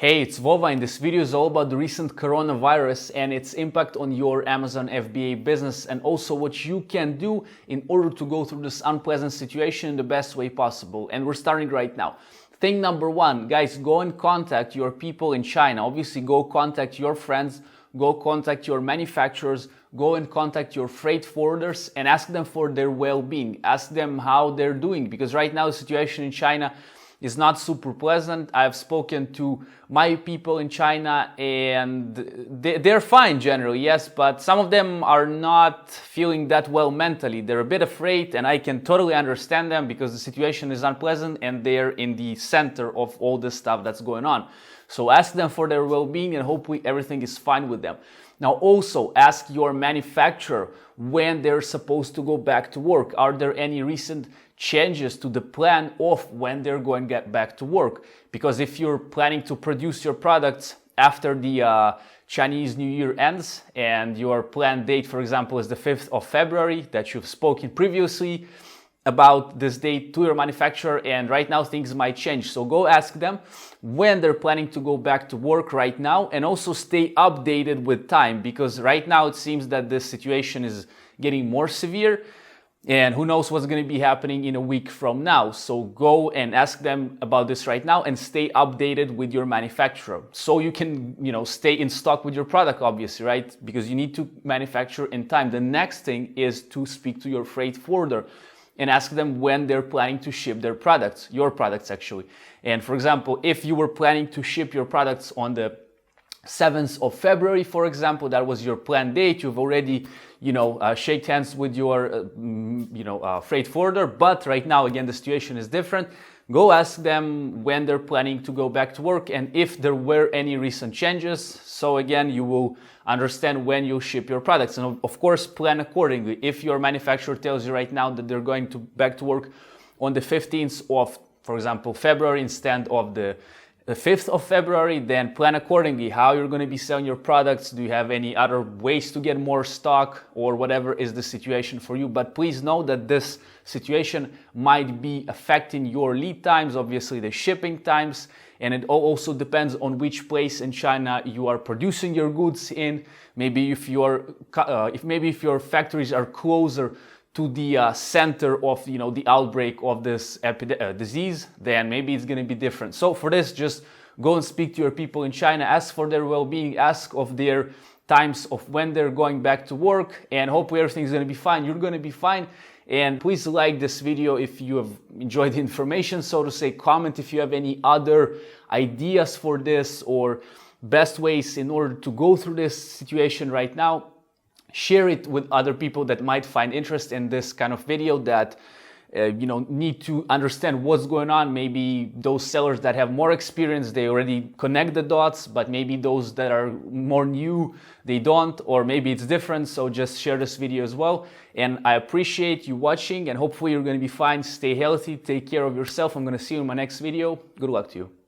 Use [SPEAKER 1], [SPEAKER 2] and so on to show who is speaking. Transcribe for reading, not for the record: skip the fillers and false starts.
[SPEAKER 1] Hey, it's Vova, and this video is all about the recent coronavirus and its impact on your Amazon FBA business, and also what you can do in order to go through this unpleasant situation in the best way possible. And we're starting right now. Thing number one, guys, go and contact your people in China. Obviously, go contact your friends, go contact your manufacturers, go and contact your freight forwarders and ask them for their well-being. Ask them how they're doing, because right now the situation in China is not super pleasant. I've spoken to my people in China and they're fine generally, yes, but some of them are not feeling that well mentally. They're a bit afraid, and I can totally understand them because the situation is unpleasant and they're in the center of all this stuff that's going on. So ask them for their well-being and hopefully everything is fine with them. Now also ask your manufacturer when they're supposed to go back to work. Are there any recent changes to the plan of when they're going to get back to work? Because if you're planning to produce your products after the Chinese New Year ends and your planned date, for example, is the 5th of February that you've spoken previously about this date to your manufacturer, and right now things might change. So go ask them when they're planning to go back to work right now, and also stay updated with time, because right now it seems that this situation is getting more severe and who knows what's going to be happening in a week from now. So go and ask them about this right now and stay updated with your manufacturer so you can, stay in stock with your product, obviously, right? Because you need to manufacture in time. The next thing is to speak to your freight forwarder and ask them when they're planning to ship their products, your products actually. And for example, if you were planning to ship your products on the 7th of February, for example, that was your planned date, you've already, shake hands with your, freight forwarder, but right now, again, the situation is different. Go ask them when they're planning to go back to work and if there were any recent changes. So again, you will understand when you ship your products, and of course, plan accordingly. If your manufacturer tells you right now that they're going to back to work on the 15th of, for example, February instead of the 5th of February, then plan accordingly how you're going to be selling your products. Do you have any other ways to get more stock, or whatever is the situation for you? But please know that this situation might be affecting your lead times, obviously the shipping times, and it also depends on which place in China you are producing your goods in. Maybe if your factories are closer to the center of the outbreak of this disease, then maybe it's going to be different. So for this, just go and speak to your people in China, ask for their well-being, ask of their times of when they're going back to work, and hopefully everything's going to be fine. You're going to be fine. And please like this video if you have enjoyed the information, so to say. Comment if you have any other ideas for this or best ways in order to go through this situation right now. Share it with other people that might find interest in this kind of video, that need to understand what's going on. Maybe those sellers that have more experience, they already connect the dots, but maybe those that are more new, they don't, or maybe it's different. So just share this video as well. And I appreciate you watching, and hopefully you're going to be fine. Stay healthy, take care of yourself. I'm going to see you in my next video. Good luck to you.